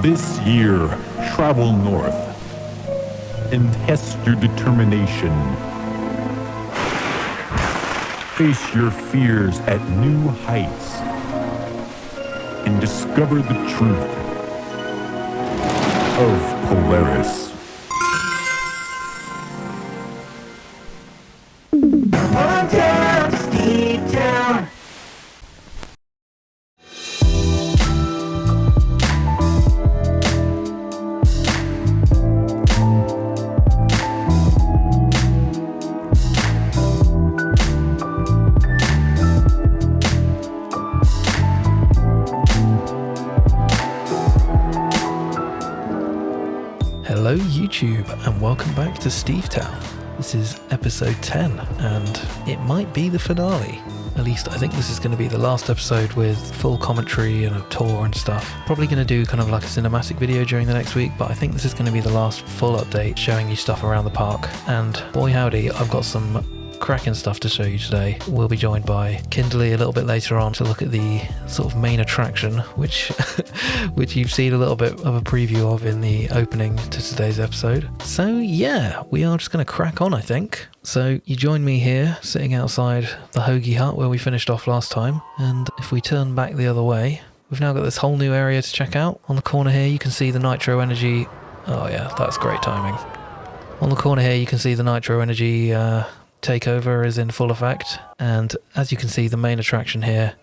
This year, travel north and test your determination. Face your fears at new heights and discover the truth of Polaris. One town to Steve Town. Hello YouTube and welcome back to Steve Town. This is episode 10 and it might be the finale. At least I think this is going to be the last episode with full commentary and a tour and stuff. Probably going to do kind of like a cinematic video during the next week, but I think this is going to be the last full update showing you stuff around the park. And boy howdy, I've got some cracking stuff to show you today. We'll be joined by Kinderly a little bit later on to look at the sort of main attraction, which you've seen a little bit of a preview of in the opening to today's episode. So yeah, we are just going to crack on, I think. So you join me here, sitting outside the Hoagie Hut where we finished off last time, and if we turn back the other way, we've now got this whole new area to check out. On the corner here you can see the Nitro Energy. Oh yeah, that's great timing. On the corner here you can see the Nitro Energy takeover is in full effect, and as you can see, the main attraction here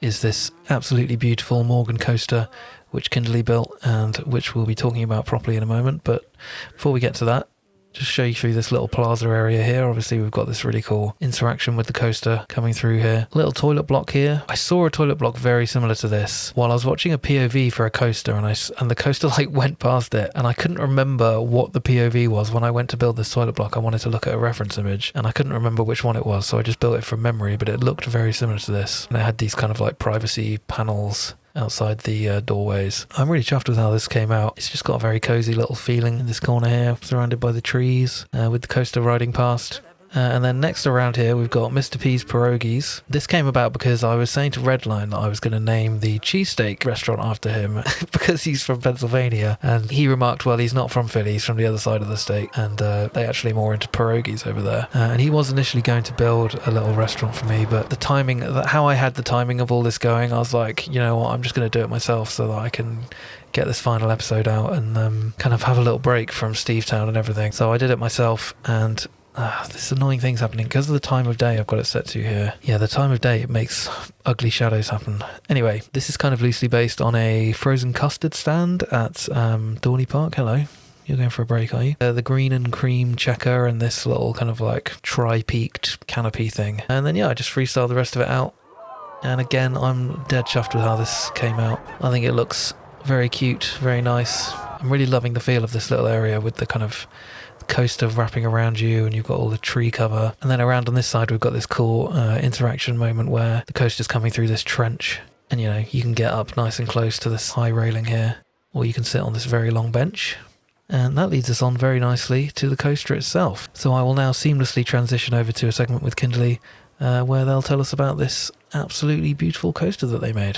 is this absolutely beautiful Morgan coaster which Kinderly built and which we'll be talking about properly in a moment. But before we get to that, just show you through this little plaza area here. Obviously we've got this really cool interaction with the coaster coming through here. Little toilet block here. I saw a toilet block very similar to this while I was watching a POV for a coaster, and the coaster like went past it, and I couldn't remember what the POV was. When I went to build this toilet block, I wanted to look at a reference image and I couldn't remember which one it was, so I just built it from memory, but it looked very similar to this, and it had these kind of like privacy panels outside the doorways. I'm really chuffed with how this came out. It's just got a very cozy little feeling in this corner here, surrounded by the trees, with the coaster riding past. And then next around here we've got Mr. P's Pierogies. This came about because I was saying to Redline that I was going to name the cheesesteak restaurant after him because he's from Pennsylvania, and he remarked, well, he's not from Philly, he's from the other side of the state, and they actually more into pierogies over there. And he was initially going to build a little restaurant for me, but the timing, how I had the timing of all this going, I was like, you know what, I'm just going to do it myself so that I can get this final episode out and kind of have a little break from Steve Town and everything. So I did it myself, and this annoying thing's happening because of the time of day I've got it set to here. Yeah, the time of day, it makes ugly shadows happen. Anyway, this is kind of loosely based on a frozen custard stand at Dorney Park. Hello. You're going for a break, are you? The green and cream checker and this little kind of like tri-peaked canopy thing. And then yeah, I just freestyled the rest of it out. And again, I'm dead chuffed with how this came out. I think it looks very cute, very nice. I'm really loving the feel of this little area with the kind of coaster wrapping around you, and you've got all the tree cover, and then around on this side we've got this cool interaction moment where the coaster's coming through this trench, and you know, you can get up nice and close to this high railing here, or you can sit on this very long bench. And that leads us on very nicely to the coaster itself. So I will now seamlessly transition over to a segment with Kinderly where they'll tell us about this absolutely beautiful coaster that they made.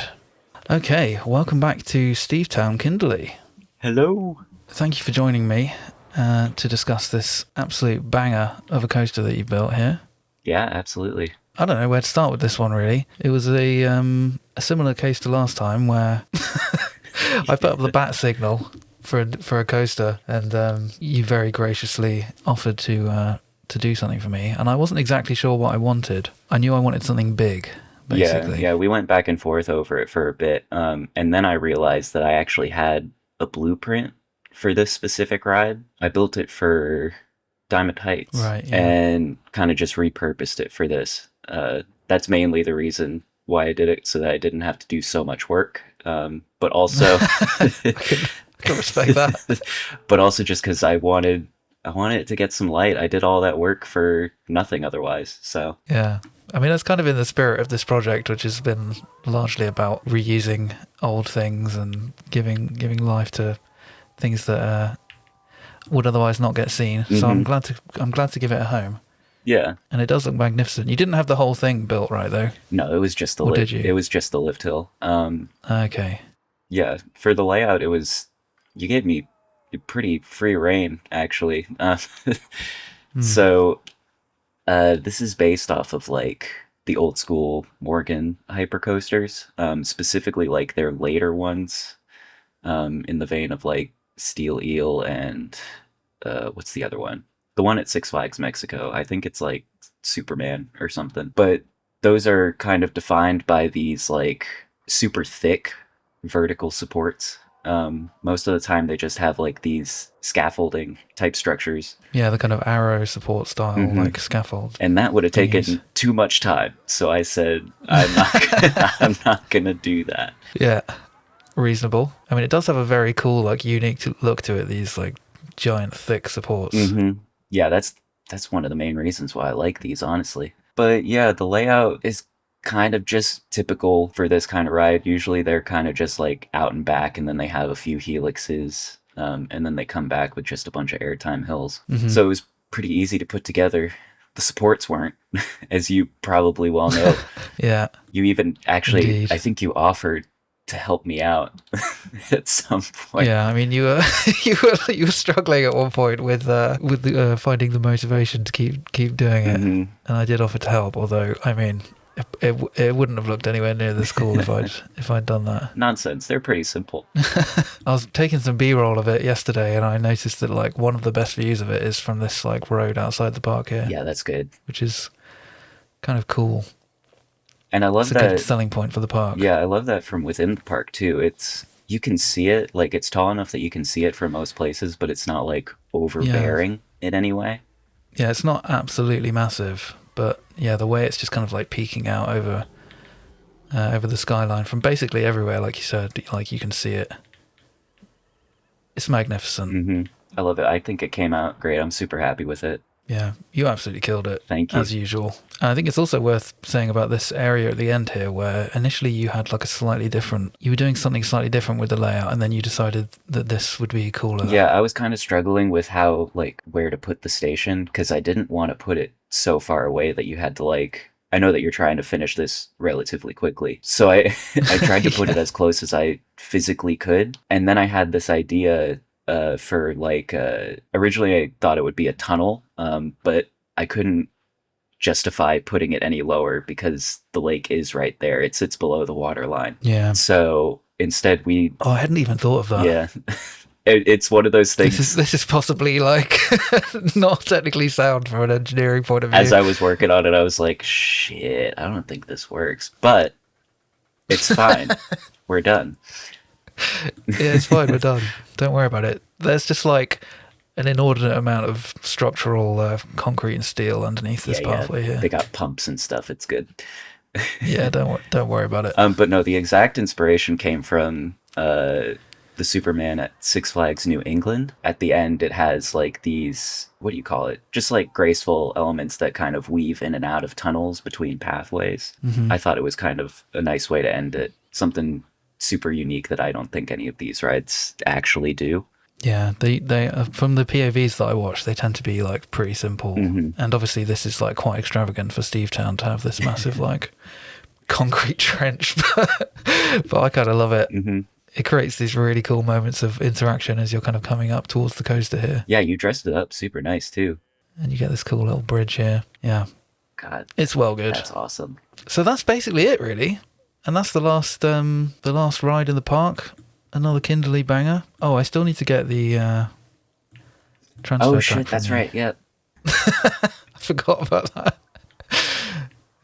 Okay, welcome back to Steve Town, Kinderly. Hello. Thank you for joining me to discuss this absolute banger of a coaster that you built here. Yeah, absolutely. I don't know where to start with this one, really. It was a similar case to last time where I put up the bat signal for a coaster, and you very graciously offered to do something for me, and I wasn't exactly sure what I wanted. I knew I wanted something big, basically. Yeah, we went back and forth over it for a bit, and then I realized that I actually had a blueprint for this specific ride. I built it for Diamond Heights, right? Yeah. And kind of just repurposed it for this. That's mainly the reason why I did it, so that I didn't have to do so much work. But also, I can respect that. But also just because I wanted it to get some light. I did all that work for nothing otherwise. So yeah. I mean, that's kind of in the spirit of this project, which has been largely about reusing old things and giving life to things that would otherwise not get seen. Mm-hmm. So I'm glad to give it a home. Yeah. And it does look magnificent. You didn't have the whole thing built, right, though? No, it was just the lift. Did you? It was just the lift hill. Okay. Yeah, for the layout, it was You gave me pretty free reign, actually. So this is based off of like the old school Morgan hypercoasters, specifically like their later ones, in the vein of like Steel Eel and what's the other one? The one at Six Flags Mexico. I think it's like Superman or something. But those are kind of defined by these like super thick vertical supports. Most of the time they just have like these scaffolding type structures. Yeah, the kind of arrow support style, like scaffold. And that would have taken too much time. So I said, I'm not gonna do that. Yeah, reasonable. I mean, it does have a very cool, like, unique look to it. These like giant, thick supports. Yeah, that's one of the main reasons why I like these, honestly. But yeah, the layout is kind of just typical for this kind of ride. Usually they're kind of just like out and back, and then they have a few helixes, and then they come back with just a bunch of airtime hills. So it was pretty easy to put together. The supports weren't, as you probably well know. Yeah. You even actually, Indeed. I think you offered to help me out at some point. Yeah, I mean, you were you were struggling at one point with finding the motivation to keep doing it, and I did offer to help. Although, I mean, it wouldn't have looked anywhere near this cool if I'd done that. Nonsense. They're pretty simple. I was taking some B-roll of it yesterday, and I noticed that like one of the best views of it is from this like road outside the park here. Yeah, that's good. Which is kind of cool. And I love it's that. a good selling point for the park. Yeah, I love that from within the park too. You can see it, like it's tall enough that you can see it from most places, but it's not like overbearing in any way. Yeah, it's not absolutely massive, but yeah, the way it's just kind of like peeking out over the skyline from basically everywhere, like you said, like you can see it. It's magnificent. I love it. I think it came out great. I'm super happy with it. Yeah, you absolutely killed it. Thank you. As usual. I think it's also worth saying about this area at the end here, where initially you had like you were doing something slightly different with the layout, and then you decided that this would be cooler. Yeah, I was kind of struggling with where to put the station, because I didn't want to put it so far away that you had to I know that you're trying to finish this relatively quickly. So I tried to put it as close as I physically could. And then I had this idea for originally I thought it would be a tunnel, but I couldn't justify putting it any lower because the lake is right there. It sits below the water line. Yeah. So instead I hadn't even thought of that. Yeah. It's one of those things. This is possibly like not technically sound from an engineering point of view. As I was working on it, I was like, shit, I don't think this works. But it's fine. We're done. Yeah, it's fine. We're done. Don't worry about it. There's just like an inordinate amount of structural concrete and steel underneath this pathway here. They got pumps and stuff. It's good. Yeah, don't worry about it. But no, the exact inspiration came from the Superman at Six Flags New England. At the end, it has like these, what do you call it? Just like graceful elements that kind of weave in and out of tunnels between pathways. I thought it was kind of a nice way to end it. Something super unique that I don't think any of these rides actually do. Yeah, they from the POVs that I watch, they tend to be like pretty simple. And obviously this is like quite extravagant for Stevetown to have this massive like concrete trench, but I kind of love it. It creates these really cool moments of interaction as you're kind of coming up towards the coaster here. Yeah, you dressed it up super nice too. And you get this cool little bridge here. Yeah. God. It's well good. That's awesome. So that's basically it, really. And that's the last ride in the park. Another Kinderly banger. Oh, I still need to get the transfer. Oh shit, that's right. Yep. I forgot about that.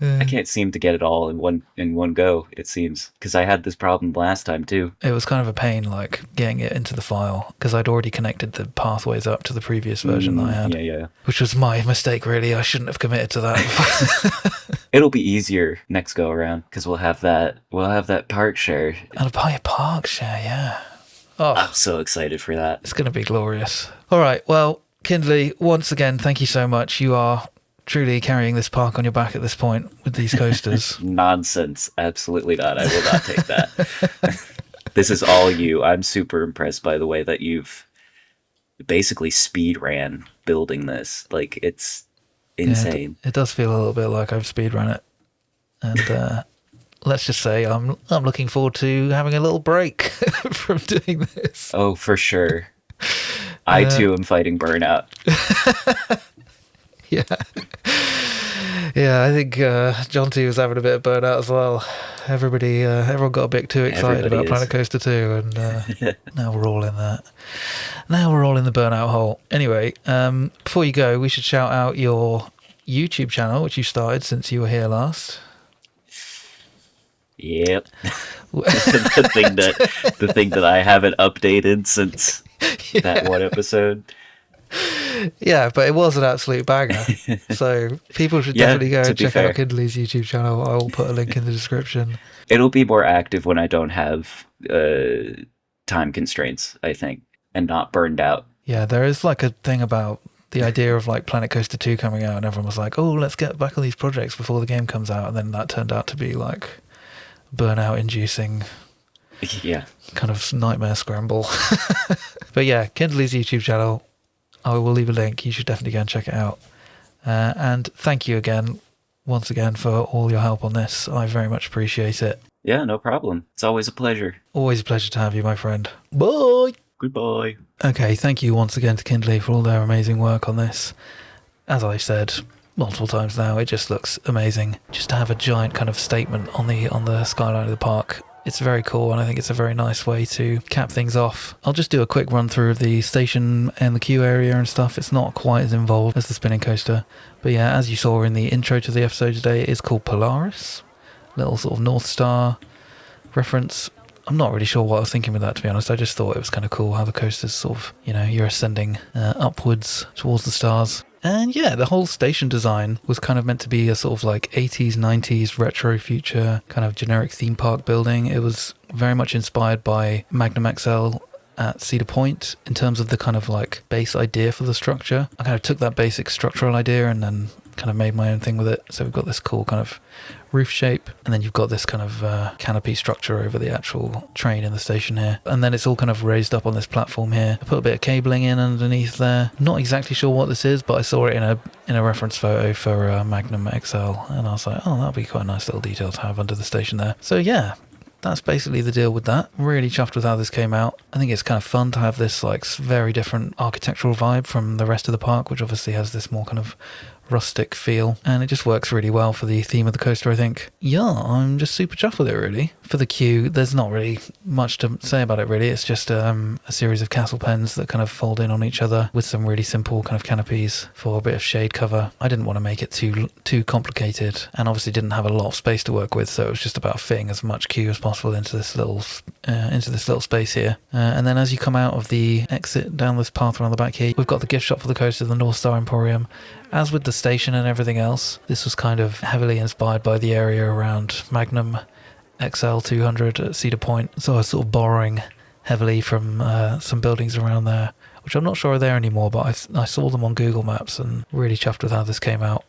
I can't seem to get it all in one go, it seems, because I had this problem last time too. It was kind of a pain, like getting it into the file, because I'd already connected the pathways up to the previous version that I had. Yeah. Which was my mistake, really. I shouldn't have committed to that. It'll be easier next go around because we'll have that park share. And a park share, yeah. Oh, I'm so excited for that. It's going to be glorious. All right, well, Kinderly, once again, thank you so much. You are truly carrying this park on your back at this point with these coasters. Nonsense. Absolutely not. I will not take that. This is all you. I'm super impressed by the way that you've basically speed ran building this. Like, it's insane. Yeah, it does feel a little bit like I've speed run it. And let's just say I'm looking forward to having a little break from doing this. Oh, for sure. I too am fighting burnout. Yeah. Yeah, I think John T was having a bit of burnout as well. Everyone got a bit too excited Everybody about is. Planet Coaster 2, and now we're all in that. Now we're all in the burnout hole. Anyway, before you go, we should shout out your YouTube channel, which you started since you were here last. Yep. the thing that I haven't updated since that one episode. Yeah, but it was an absolute banger. So people should Yeah, definitely go to and be check fair. out Kinderly's YouTube channel. I will put a link in the description. It'll be more active when I don't have time constraints, I think, and not burned out. Yeah, there is like a thing about the idea of like Planet Coaster 2 coming out, and everyone was like, oh, let's get back on these projects before the game comes out. And then that turned out to be like burnout inducing Yeah. kind of nightmare scramble. But yeah, Kinderly's YouTube channel, I will leave a link. You should definitely go and check it out. And thank you once again, for all your help on this. I very much appreciate it. Yeah, no problem. It's always a pleasure. Always a pleasure to have you, my friend. Bye! Goodbye. Okay, thank you once again to Kinderly for all their amazing work on this. As I said multiple times now, it just looks amazing. Just to have a giant kind of statement on the skyline of the park. It's very cool, and I think it's a very nice way to cap things off. I'll just do a quick run through of the station and the queue area and stuff. It's not quite as involved as the spinning coaster. But yeah, as you saw in the intro to the episode today, it is called Polaris. Little sort of North Star reference. I'm not really sure what I was thinking with that, to be honest. I just thought it was kind of cool how the coaster's sort of, you're ascending upwards towards the stars. And yeah, the whole station design was kind of meant to be a sort of like 80s, 90s retro future kind of generic theme park building. It was very much inspired by Magnum XL at Cedar Point in terms of the kind of like base idea for the structure. I kind of took that basic structural idea and then kind of made my own thing with it. So we've got this cool kind of roof shape, and then you've got this kind of canopy structure over the actual train in the station here, and then it's all kind of raised up on this platform here. I put a bit of cabling in underneath there. Not exactly sure what this is, but I saw it in a reference photo for Magnum XL, and I was like, oh, that'll be quite a nice little detail to have under the station there. So yeah, that's basically the deal with that. Really chuffed with how this came out. I think it's kind of fun to have this like very different architectural vibe from the rest of the park, which obviously has this more kind of rustic feel, and it just works really well for the theme of the coaster, I think. Yeah, I'm just super chuffed with it, really. For the queue, there's not really much to say about it, really. It's just a series of castle pens that kind of fold in on each other with some really simple kind of canopies for a bit of shade cover. I didn't want to make it too complicated, and obviously didn't have a lot of space to work with, so it was just about fitting as much queue as possible into this little space here. And then as you come out of the exit down this path around the back here, we've got the gift shop for the coaster, the North Star Emporium. As with the station and everything else, this was kind of heavily inspired by the area around Magnum XL 200 at Cedar Point. So I was sort of borrowing heavily from some buildings around there, which I'm not sure are there anymore, but I saw them on Google Maps and really chuffed with how this came out.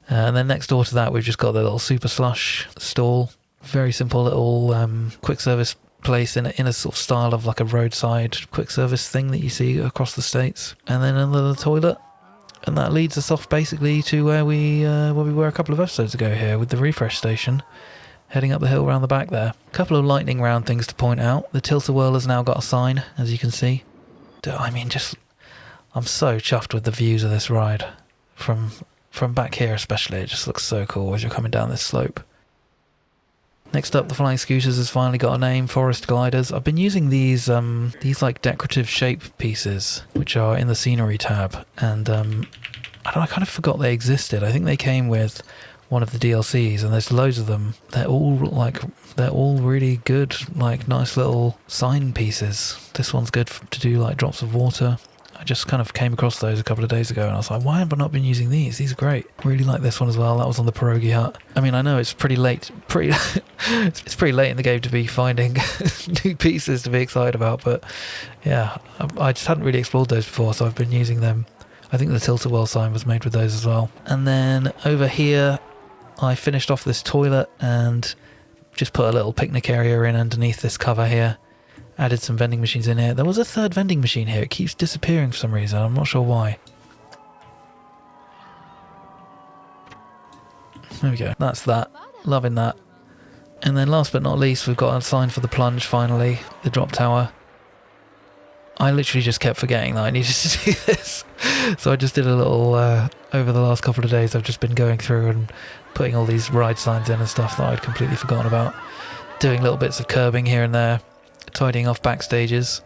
And then next door to that, we've just got the little Super Slush stall. Very simple little quick service place in a sort of style of like a roadside quick service thing that you see across the States. And then another toilet. And that leads us off basically to where we were a couple of episodes ago here with the refresh station, heading up the hill around the back there. A couple of lightning round things to point out. The Tilt-A-Whirl has now got a sign, as you can see. I mean, I'm so chuffed with the views of this ride. From back here especially, it just looks so cool as you're coming down this slope. Next up, the Flying Scooters has finally got a name, Forest Gliders. I've been using these like decorative shape pieces, which are in the scenery tab, and I kind of forgot they existed. I think they came with one of the DLCs, and there's loads of them. They're all really good, like nice little sign pieces. This one's good to do like drops of water. I just kind of came across those a couple of days ago, and I was like, why have I not been using these? These are great. Really like this one as well. That was on the Pierogi Hut. I mean, I know it's pretty late. It's pretty late in the game to be finding new pieces to be excited about, but yeah, I just hadn't really explored those before, so I've been using them. I think the Tilt-A-Whirl sign was made with those as well. And then over here, I finished off this toilet and just put a little picnic area in underneath this cover here. Added some vending machines in here. There was a third vending machine here. It keeps disappearing for some reason. I'm not sure why. There we go. That's that. Loving that. And then last but not least, we've got a sign for the plunge finally, the drop tower. I literally just kept forgetting that I needed to do this. So I just did a little, over the last couple of days, I've just been going through and putting all these ride signs in and stuff that I'd completely forgotten about. Doing little bits of curbing here and there, tidying off backstages.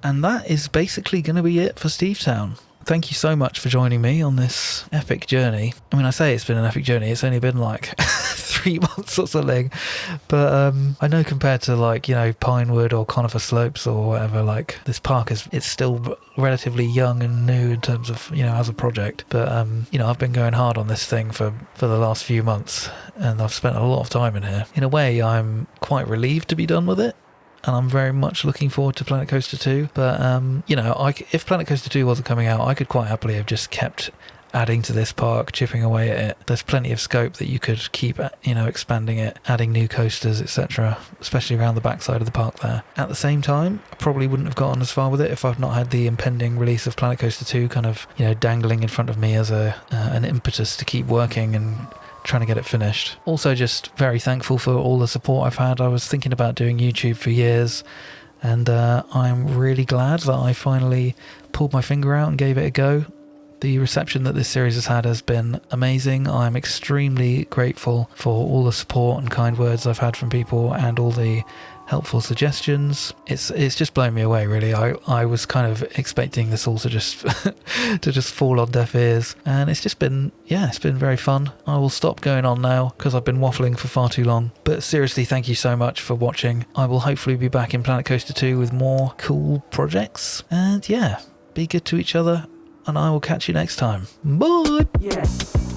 And that is basically going to be it for Stevetown. Thank you so much for joining me on this epic journey. I mean, I say it's been an epic journey, it's only been like 3 months or something. But I know compared to like, you know, Pinewood or Conifer Slopes or whatever, like this park it's still relatively young and new in terms of, you know, as a project. But, you know, I've been going hard on this thing for the last few months and I've spent a lot of time in here. In a way, I'm quite relieved to be done with it. And I'm very much looking forward to Planet Coaster 2. But, you know, if Planet Coaster 2 wasn't coming out, I could quite happily have just kept adding to this park, chipping away at it. There's plenty of scope that you could keep, you know, expanding it, adding new coasters, etc., especially around the backside of the park there. At the same time, I probably wouldn't have gotten as far with it if I've not had the impending release of Planet Coaster 2 kind of, you know, dangling in front of me as an impetus to keep working and trying to get it finished. Also just very thankful for all the support I've had. I was thinking about doing YouTube for years and I'm really glad that I finally pulled my finger out and gave it a go. The reception that this series has had has been amazing. I'm extremely grateful for all the support and kind words I've had from people and all the helpful suggestions. It's just blown me away, really. I was kind of expecting this all to just to just fall on deaf ears, and it's been very fun. I will stop going on now because I've been waffling for far too long. But seriously, thank you so much for watching. I will hopefully be back in Planet Coaster 2 with more cool projects. And yeah, be good to each other, and I will catch you next time. Bye! Yes.